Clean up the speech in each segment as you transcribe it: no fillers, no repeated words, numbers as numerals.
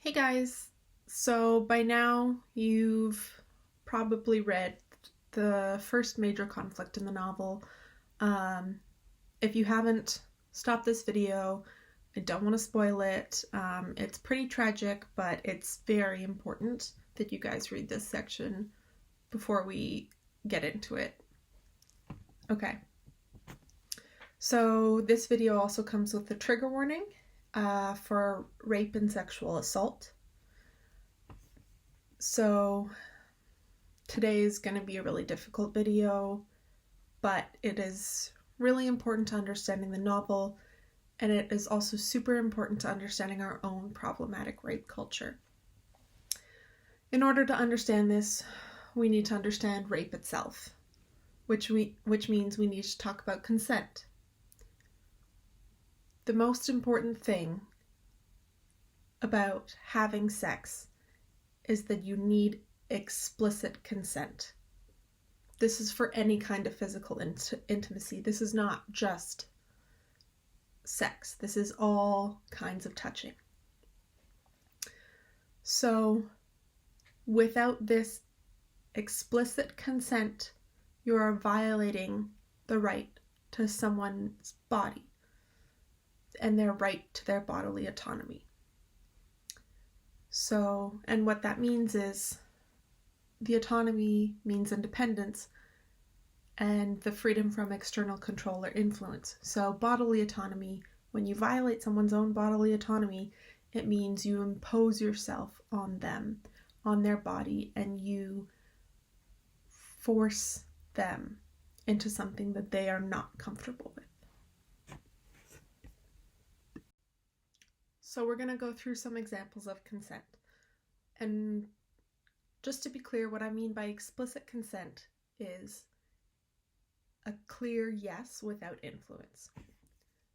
Hey guys, so by now you've probably read the first major conflict in the novel. Um, if you haven't, stop this video. I don't want to spoil it. It's pretty tragic, but it's very important that you guys read this section before we get into it. Okay, so this video also comes with a trigger warning for rape and sexual assault. So today is going to be a really difficult video, but it is really important to understanding the novel, and it is also super important to understanding our own problematic rape culture. In order to understand this, we need to understand rape itself, which means we need to talk about consent. The most important thing about having sex is that you need explicit consent. This is for any kind of physical intimacy. This is not just sex. This is all kinds of touching. So, without this explicit consent, you are violating the right to someone's body and their right to their bodily autonomy. So, and what that means is the autonomy means independence and the freedom from external control or influence. So bodily autonomy, when you violate someone's own bodily autonomy, it means you impose yourself on them, on their body, and you force them into something that they are not comfortable with. So we're going to go through some examples of consent. And just to be clear, what I mean by explicit consent is a clear yes without influence.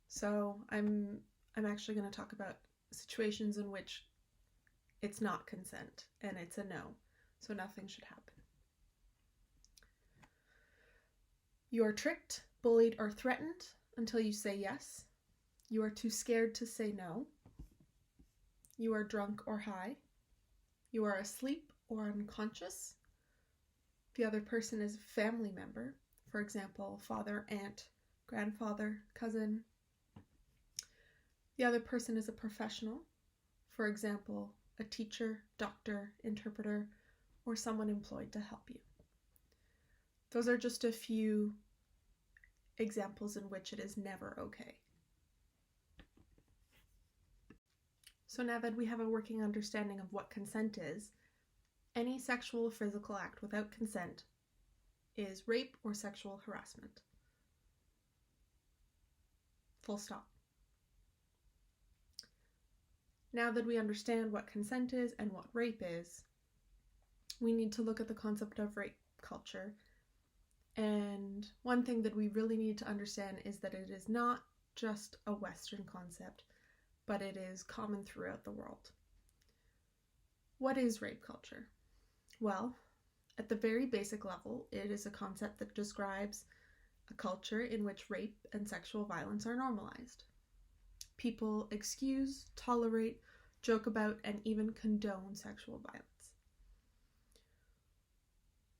So I'm actually going to talk about situations in which it's not consent and it's a no, so nothing should happen. You are tricked, bullied, or threatened until you say yes. You are too scared to say no. You are drunk or high. You are asleep or unconscious. The other person is a family member, for example, father, aunt, grandfather, cousin. The other person is a professional, for example, a teacher, doctor, interpreter, or someone employed to help you. Those are just a few examples in which it is never okay. So now that we have a working understanding of what consent is, any sexual or physical act without consent is rape or sexual harassment. Full stop. Now that we understand what consent is and what rape is, we need to look at the concept of rape culture. And one thing that we really need to understand is that it is not just a Western concept, but it is common throughout the world. What is rape culture? Well, at the very basic level, it is a concept that describes a culture in which rape and sexual violence are normalized. People excuse, tolerate, joke about, and even condone sexual violence.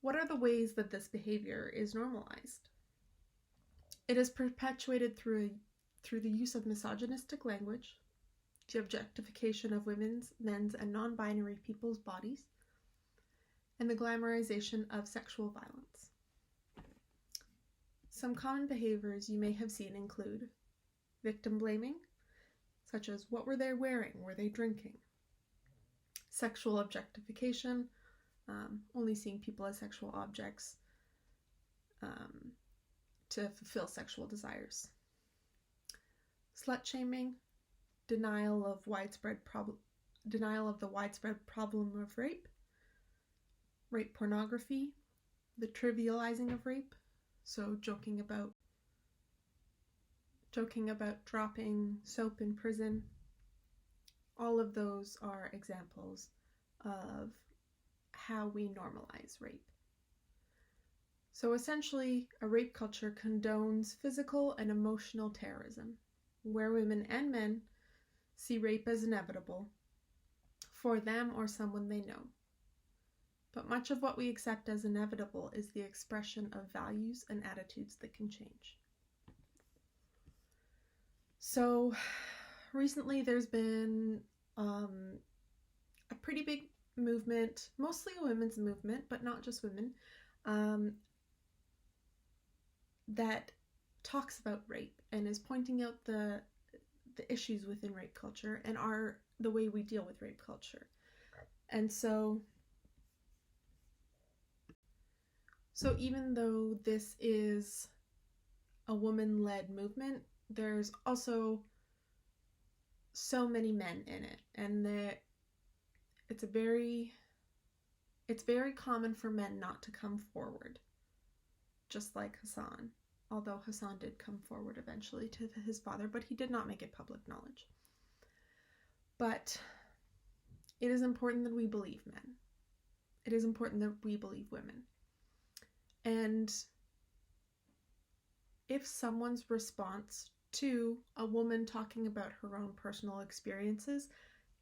What are the ways that this behavior is normalized? It is perpetuated through the use of misogynistic language, the objectification of women's, men's, and non-binary people's bodies, and the glamorization of sexual violence. Some common behaviors you may have seen include victim blaming, such as what were they wearing, were they drinking? Sexual objectification, only seeing people as sexual objects to fulfill sexual desires. Slut shaming, denial of the widespread problem of rape. Rape pornography, the trivializing of rape, so joking about dropping soap in prison. All of those are examples of how we normalize rape. So essentially, a rape culture condones physical and emotional terrorism, where women and men see rape as inevitable, for them or someone they know. But much of what we accept as inevitable is the expression of values and attitudes that can change. So recently there's been a pretty big movement, mostly a women's movement, but not just women, that talks about rape and is pointing out the issues within rape culture and the way we deal with rape culture. And so even though this is a woman-led movement, there's also so many men in it, and it's very common for men not to come forward, just like Hassan. Although Hassan did come forward eventually to his father, but he did not make it public knowledge. But it is important that we believe men. It is important that we believe women. And if someone's response to a woman talking about her own personal experiences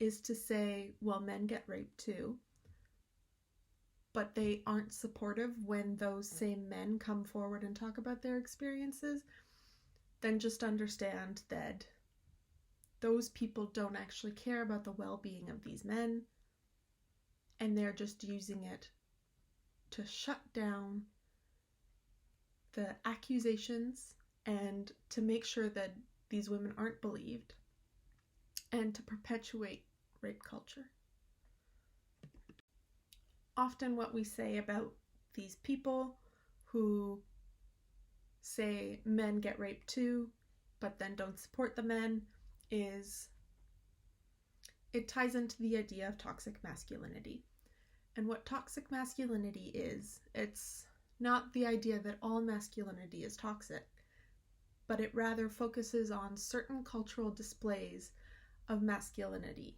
is to say, well, men get raped too, but they aren't supportive when those same men come forward and talk about their experiences, then just understand that those people don't actually care about the well-being of these men, and they're just using it to shut down the accusations and to make sure that these women aren't believed and to perpetuate rape culture. Often what we say about these people who say men get raped too, but then don't support the men, is it ties into the idea of toxic masculinity. And what toxic masculinity is, it's not the idea that all masculinity is toxic, but it rather focuses on certain cultural displays of masculinity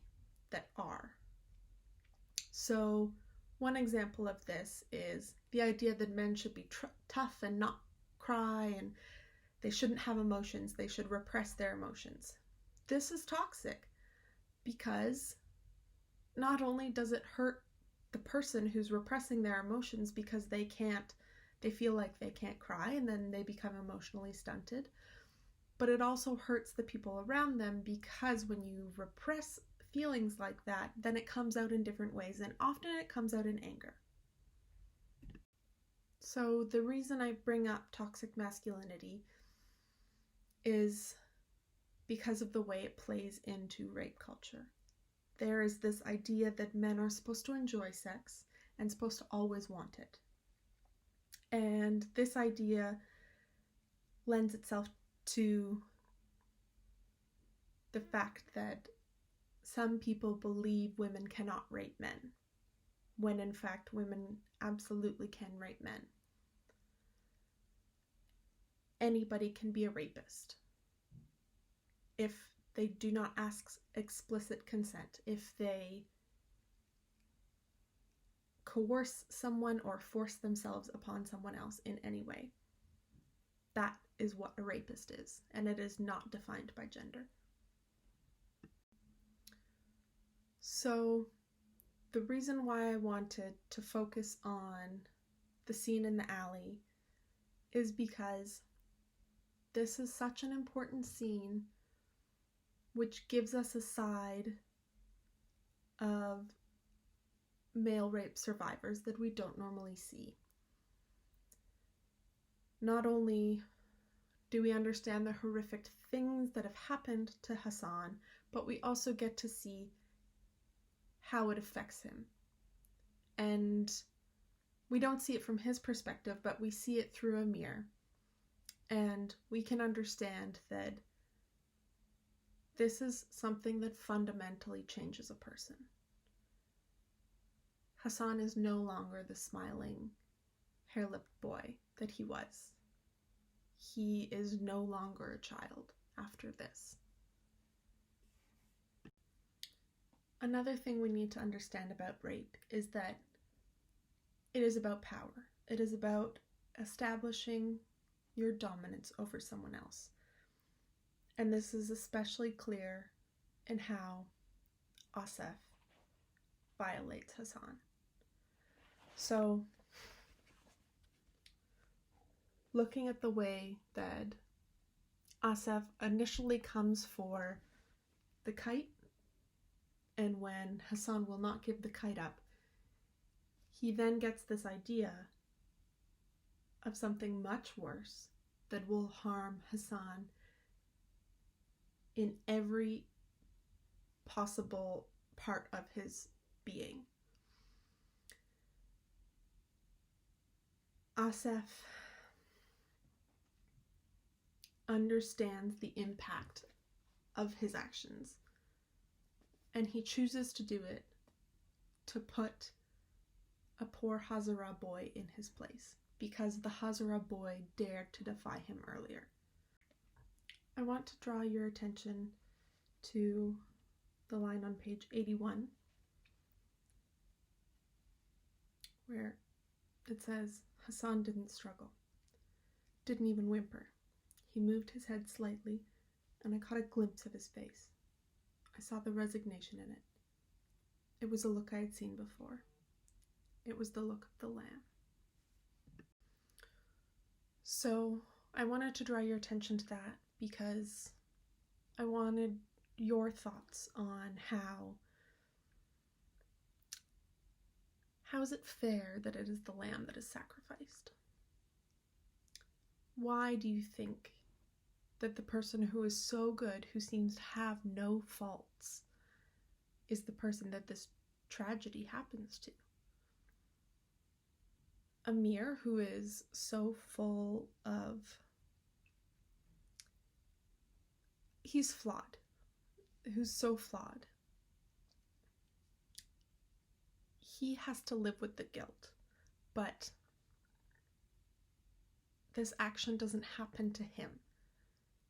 that are. So one example of this is the idea that men should be tough and not cry, and they shouldn't have emotions, they should repress their emotions. This is toxic because not only does it hurt the person who's repressing their emotions because they feel like they can't cry and then they become emotionally stunted, but it also hurts the people around them because when you repress feelings like that, then it comes out in different ways, and often it comes out in anger. So the reason I bring up toxic masculinity is because of the way it plays into rape culture. There is this idea that men are supposed to enjoy sex and supposed to always want it. And this idea lends itself to the fact that some people believe women cannot rape men, when in fact women absolutely can rape men. Anybody can be a rapist if they do not ask explicit consent, if they coerce someone or force themselves upon someone else in any way. That is what a rapist is, and it is not defined by gender. So the reason why I wanted to focus on the scene in the alley is because this is such an important scene which gives us a side of male rape survivors that we don't normally see. Not only do we understand the horrific things that have happened to Hassan, but we also get to see how it affects him. And we don't see it from his perspective, but we see it through a mirror. And we can understand that this is something that fundamentally changes a person. Hassan is no longer the smiling, hair-lipped boy that he was. He is no longer a child after this. Another thing we need to understand about rape is that it is about power. It is about establishing your dominance over someone else. And this is especially clear in how Asif violates Hassan. So, looking at the way that Asaf initially comes for the kite, and when Hassan will not give the kite up, he then gets this idea of something much worse that will harm Hassan in every possible part of his being. Asaf understands the impact of his actions, and he chooses to do it to put a poor Hazara boy in his place, because the Hazara boy dared to defy him earlier. I want to draw your attention to the line on page 81, where it says, Hassan didn't struggle, didn't even whimper. He moved his head slightly, and I caught a glimpse of his face. I saw the resignation in it. It was a look I had seen before. It was the look of the lamb. So I wanted to draw your attention to that because I wanted your thoughts on how is it fair that it is the lamb that is sacrificed? Why do you think that the person who is so good, who seems to have no faults, is the person that this tragedy happens to? Amir, who is so full of... he's flawed. Who's so flawed. He has to live with the guilt, but this action doesn't happen to him.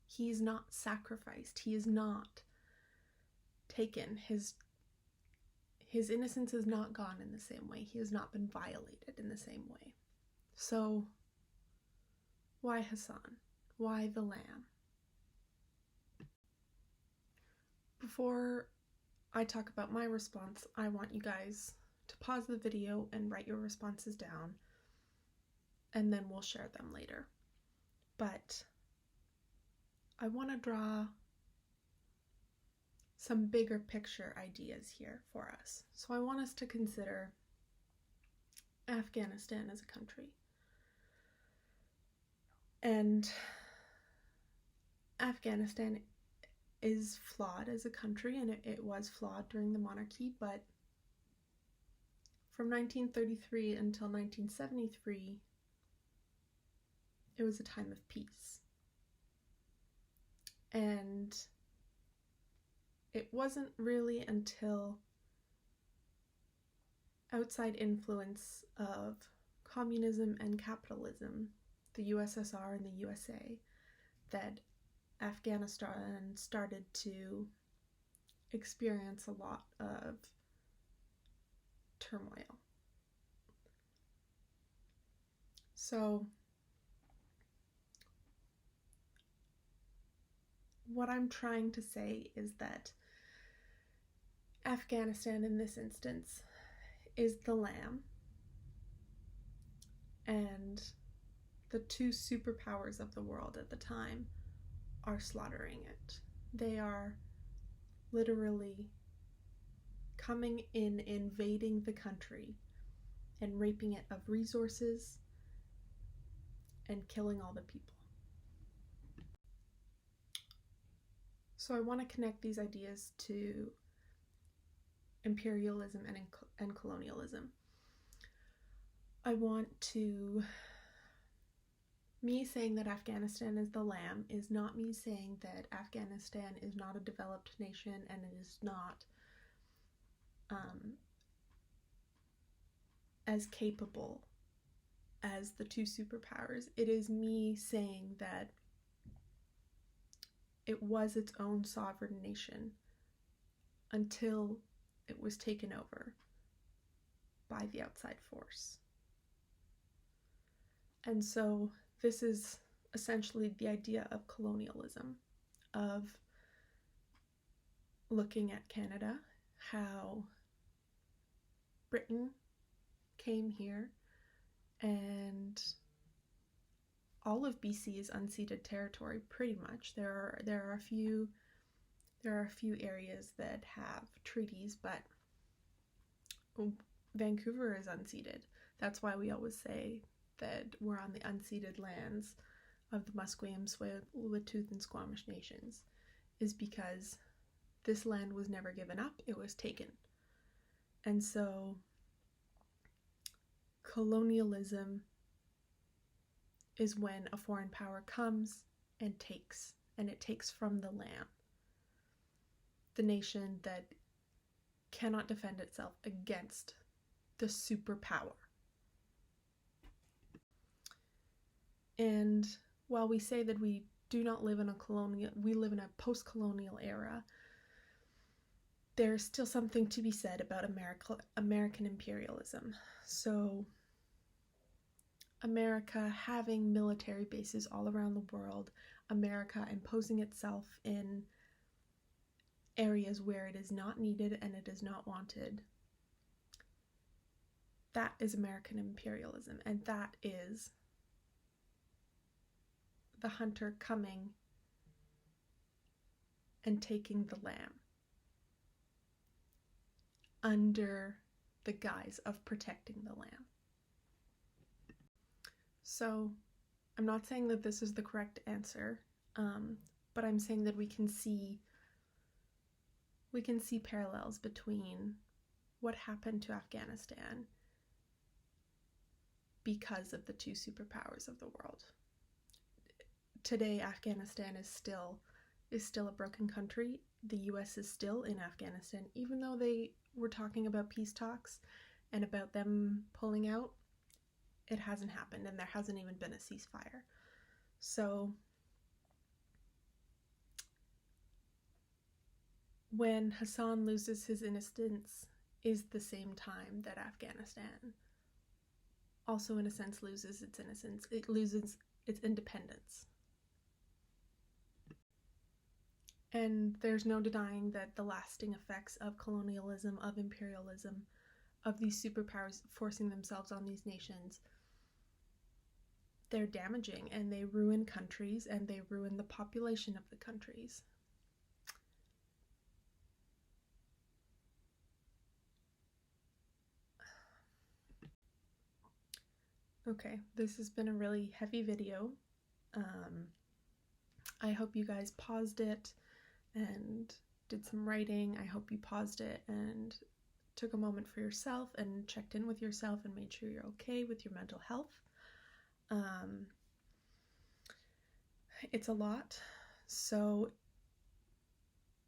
He is not sacrificed. He is not taken. His innocence is not gone in the same way. He has not been violated in the same way. So, why Hassan? Why the lamb? Before I talk about my response, I want you guys to pause the video and write your responses down, and then we'll share them later. But I want to draw some bigger picture ideas here for us. So I want us to consider Afghanistan as a country. And Afghanistan is flawed as a country, and it was flawed during the monarchy, but from 1933 until 1973, it was a time of peace. And it wasn't really until outside influence of communism and capitalism, the USSR and the USA, that Afghanistan started to experience a lot of turmoil. So, what I'm trying to say is that Afghanistan in this instance is the lamb, and the two superpowers of the world at the time are slaughtering it. They are literally coming in, invading the country, and raping it of resources and killing all the people. So I want to connect these ideas to imperialism and colonialism. I want to... Me saying that Afghanistan is the lamb is not me saying that Afghanistan is not a developed nation and it is not as capable as the two superpowers. It is me saying that it was its own sovereign nation until it was taken over by the outside force. And so this is essentially the idea of colonialism, of looking at Canada, how Britain came here, and all of BC is unceded territory pretty much. There are a few areas that have treaties, but Vancouver is unceded. That's why we always say that we're on the unceded lands of the Musqueam, Tsleil-Waututh, and Squamish nations, is because this land was never given up, it was taken. And so colonialism is when a foreign power comes and takes, and it takes from the land. The nation that cannot defend itself against the superpower. And while we say that we do not live in we live in a post-colonial era, there's still something to be said about American imperialism. So America having military bases all around the world, America imposing itself in areas where it is not needed and it is not wanted. That is American imperialism, and that is the hunter coming and taking the lamb under the guise of protecting the lamb. So I'm not saying that this is the correct answer, but I'm saying that we can see parallels between what happened to Afghanistan because of the two superpowers of the world. Today, Afghanistan is still a broken country. The US is still in Afghanistan, even though they were talking about peace talks and about them pulling out. It hasn't happened, and there hasn't even been a ceasefire. So when Hassan loses his innocence is the same time that Afghanistan also, in a sense, loses its innocence. It loses its independence. And there's no denying that the lasting effects of colonialism, of imperialism, of these superpowers forcing themselves on these nations, they're damaging, and they ruin countries, and they ruin the population of the countries. Okay, this has been a really heavy video. I hope you guys paused it and did some writing. I hope you paused it and took a moment for yourself and checked in with yourself and made sure you're okay with your mental health. It's a lot, so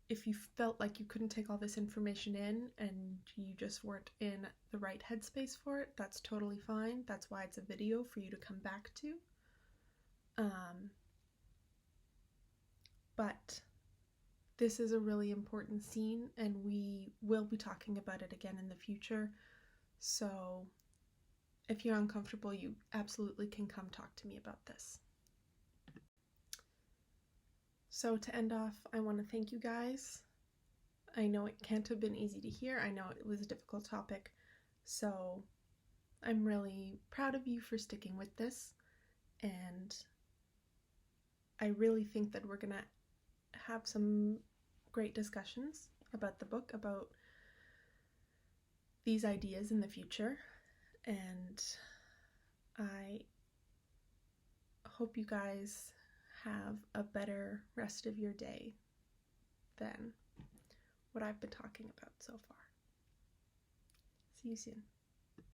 if you felt like you couldn't take all this information in and you just weren't in the right headspace for it, that's totally fine. That's why it's a video for you to come back to. But this is a really important scene, and we will be talking about it again in the future. So if you're uncomfortable, you absolutely can come talk to me about this. So to end off, I want to thank you guys. I know it can't have been easy to hear. I know it was a difficult topic. So I'm really proud of you for sticking with this. And I really think that we're going to have some great discussions about the book, about these ideas in the future. And I hope you guys have a better rest of your day than what I've been talking about so far. See you soon.